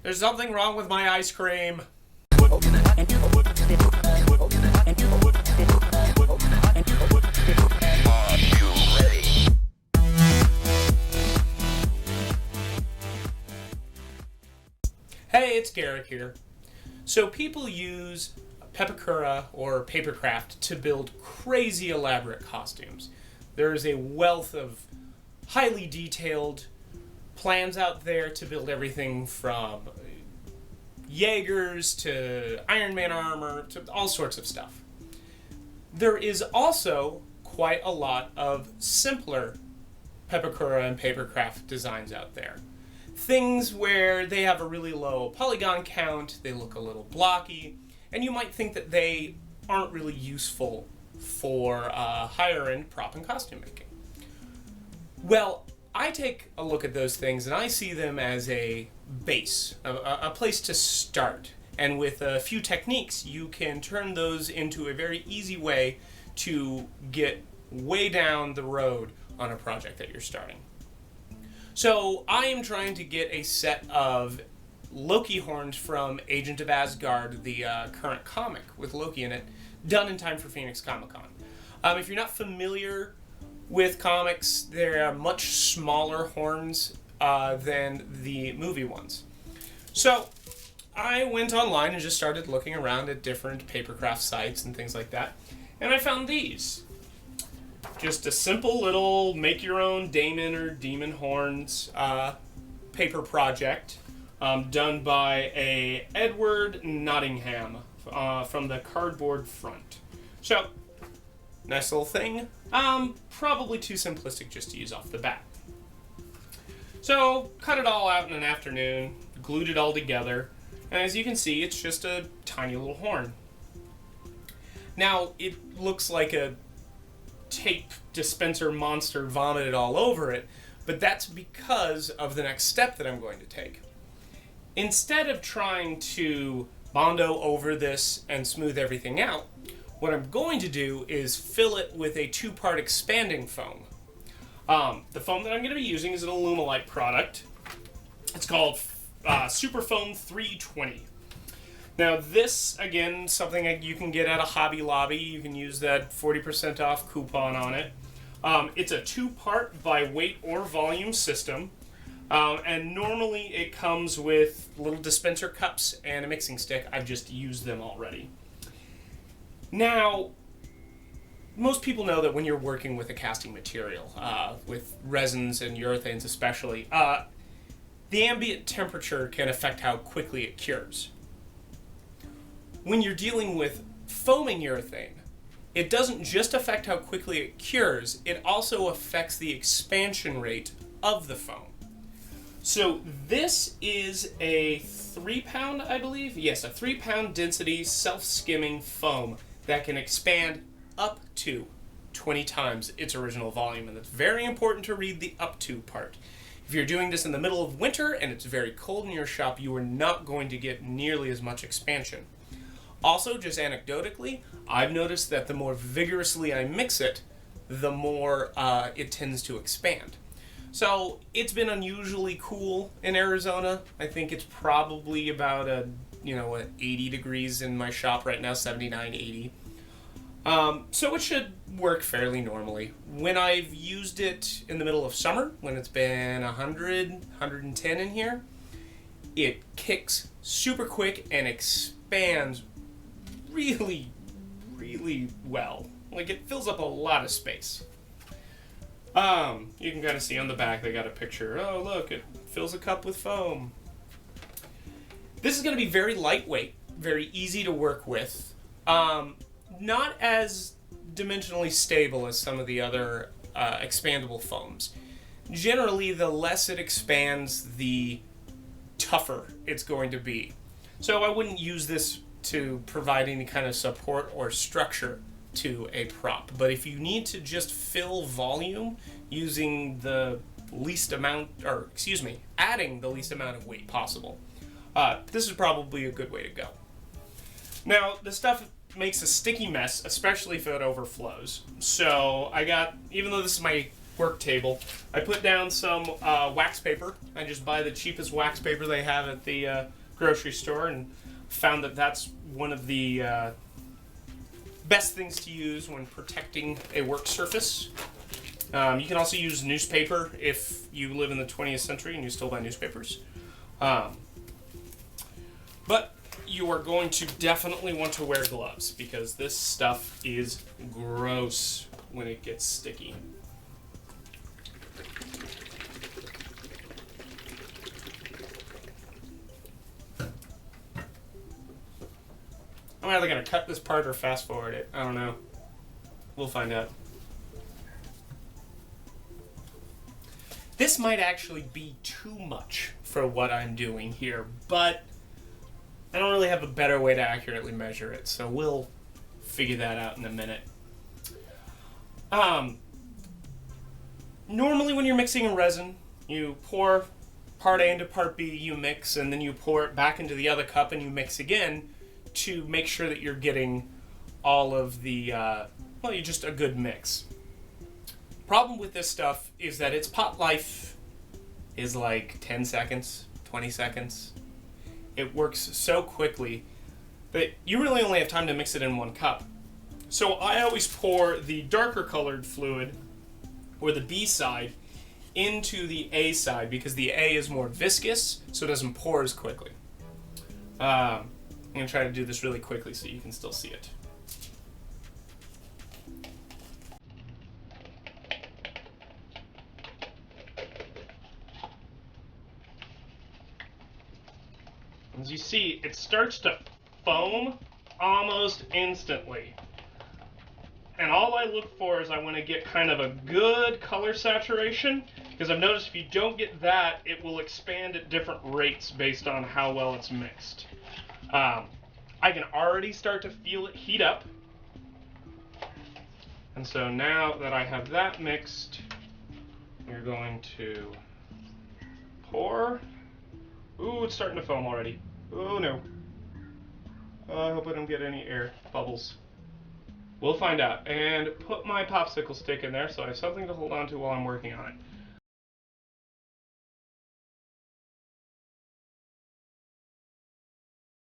There's something wrong with my ice cream. Hey, it's Garrick here. So people use Pepakura or Papercraft to build crazy elaborate costumes. There is a wealth of highly detailed plans out there to build everything from Jaegers to Iron Man armor to all sorts of stuff. There is also quite a lot of simpler Pepakura and Papercraft designs out there. Things where they have a really low polygon count, they look a little blocky, and you might think that they aren't really useful for higher end prop and costume making. Well, I take a look at those things and I see them as a base, a place to start. And with a few techniques, you can turn those into a very easy way to get way down the road on a project that you're starting. So I am trying to get a set of Loki horns from Agent of Asgard, the current comic with Loki in it, done in time for Phoenix Comic-Con. If you're not familiar with comics, there are much smaller horns than the movie ones. So I went online and just started looking around at different Papercraft sites and things like that, and I found these. Just a simple little make-your-own daemon or demon horns paper project done by a Edward Nottingham from the Cardboard Front. So, nice little thing. Probably too simplistic just to use off the bat. So, cut it all out in an afternoon, glued it all together, and as you can see, it's just a tiny little horn. Now, it looks like a tape dispenser monster vomited all over it, but that's because of the next step that I'm going to take. Instead of trying to Bondo over this and smooth everything out, what I'm going to do is fill it with a two-part expanding foam. The foam that I'm going to be using is an Alumilite product. It's called Super Foam 320. Now this, again, something you can get at a Hobby Lobby. You can use that 40% off coupon on it. It's a two-part by weight or volume system. And normally it comes with little dispenser cups and a mixing stick. I've just used them already. Now, most people know that when you're working with a casting material, with resins and urethanes especially, the ambient temperature can affect how quickly it cures. When you're dealing with foaming urethane, it doesn't just affect how quickly it cures, it also affects the expansion rate of the foam. So this is a 3-pound, I believe? Yes, a 3-pound density self-skimming foam that can expand up to 20 times its original volume. And it's very important to read the up to part. If you're doing this in the middle of winter and it's very cold in your shop, you are not going to get nearly as much expansion. Also, just anecdotally, I've noticed that the more vigorously I mix it, the more it tends to expand. So it's been unusually cool in Arizona. I think it's probably about 80 degrees in my shop right now, 79, 80. So it should work fairly normally. When I've used it in the middle of summer, when it's been 100, 110 in here, it kicks super quick and expands really, really well. Like, it fills up a lot of space. You can kind of see on the back they got a picture. Oh, look, it fills a cup with foam. This is going to be very lightweight, very easy to work with. Not as dimensionally stable as some of the other expandable foams. Generally, the less it expands, the tougher it's going to be. So I wouldn't use this to provide any kind of support or structure to a prop. But if you need to just fill volume using the least amount, adding the least amount of weight possible, this is probably a good way to go. Now, the stuff makes a sticky mess, especially if it overflows. So I got, even though this is my work table, I put down some wax paper. I just buy the cheapest wax paper they have at the grocery store, and found that that's one of the best things to use when protecting a work surface. You can also use newspaper if you live in the 20th century and you still buy newspapers. But you are going to definitely want to wear gloves because this stuff is gross when it gets sticky. I'm either going to cut this part or fast forward it. I don't know. We'll find out. This might actually be too much for what I'm doing here, but I don't really have a better way to accurately measure it, so we'll figure that out in a minute. Normally when you're mixing a resin, you pour part A into part B, you mix, and then you pour it back into the other cup and you mix again to make sure that you're getting all of the, just a good mix. Problem with this stuff is that its pot life is like 10 seconds, 20 seconds. It works so quickly that you really only have time to mix it in one cup. So I always pour the darker colored fluid, or the B side, into the A side because the A is more viscous, so it doesn't pour as quickly. I'm going to try to do this really quickly so you can still see it. As you see, it starts to foam almost instantly. And all I look for is I want to get kind of a good color saturation, because I've noticed if you don't get that, it will expand at different rates based on how well it's mixed. I can already start to feel it heat up. And so now that I have that mixed, we're going to pour. Ooh, it's starting to foam already. Oh no. I hope I don't get any air bubbles. We'll find out. And put my popsicle stick in there so I have something to hold on to while I'm working on it.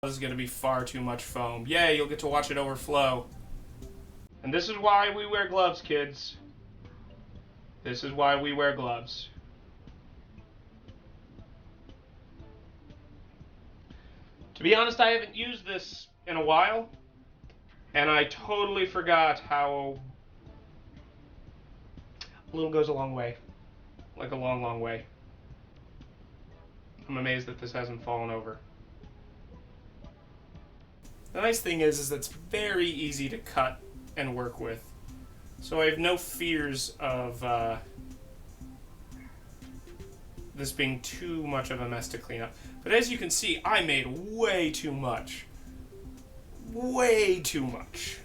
This is going to be far too much foam. Yay, you'll get to watch it overflow. And this is why we wear gloves, kids. This is why we wear gloves. To be honest, I haven't used this in a while, and I totally forgot how a little goes a long way. Like a long, long way. I'm amazed that this hasn't fallen over. The nice thing is it's very easy to cut and work with. So I have no fears of this being too much of a mess to clean up. But as you can see, I made way too much. Way too much.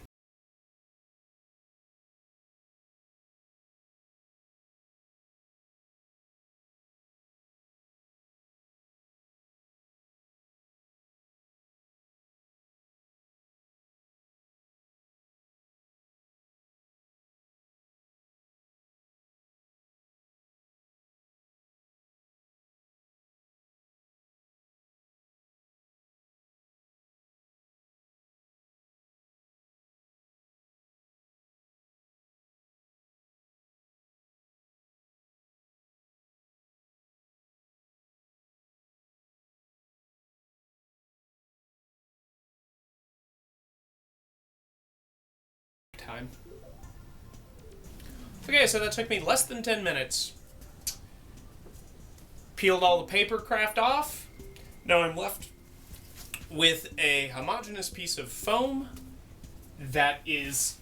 Time. Okay, so that took me less than 10 minutes. Peeled all the Papercraft off. Now I'm left with a homogeneous piece of foam that is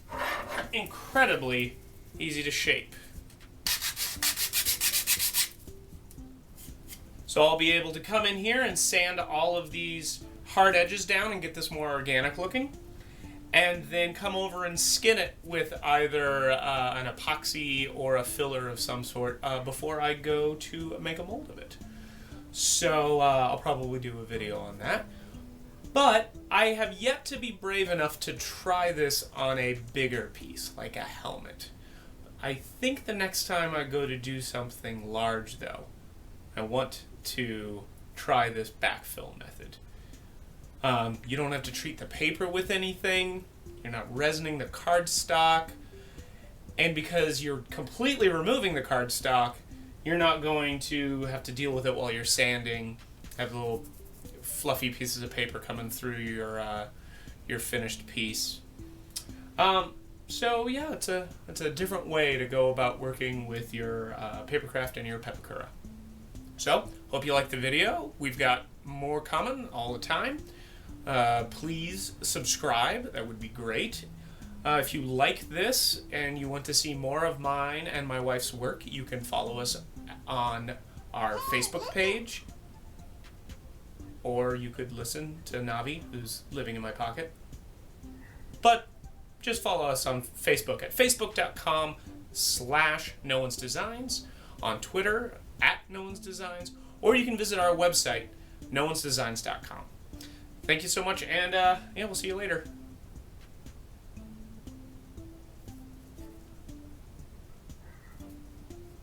incredibly easy to shape. So I'll be able to come in here and sand all of these hard edges down and get this more organic looking. And then come over and skin it with either an epoxy or a filler of some sort before I go to make a mold of it. So I'll probably do a video on that. But I have yet to be brave enough to try this on a bigger piece, like a helmet. I think the next time I go to do something large, though, I want to try this backfill method. You don't have to treat the paper with anything. You're not resining the cardstock. And because you're completely removing the cardstock, you're not going to have to deal with it while you're sanding. Have little fluffy pieces of paper coming through your finished piece. So yeah, it's a different way to go about working with your Papercraft and your Pepakura. So, hope you liked the video. We've got more coming all the time. Please subscribe. That would be great. If you like this and you want to see more of mine and my wife's work, you can follow us on our Facebook page. Or you could listen to Navi, who's living in my pocket. But just follow us on Facebook at facebook.com/NoOne'sDesigns, on Twitter @NoOne'sDesigns, or you can visit our website, NoOne'sDesigns.com. Thank you so much, and yeah, we'll see you later.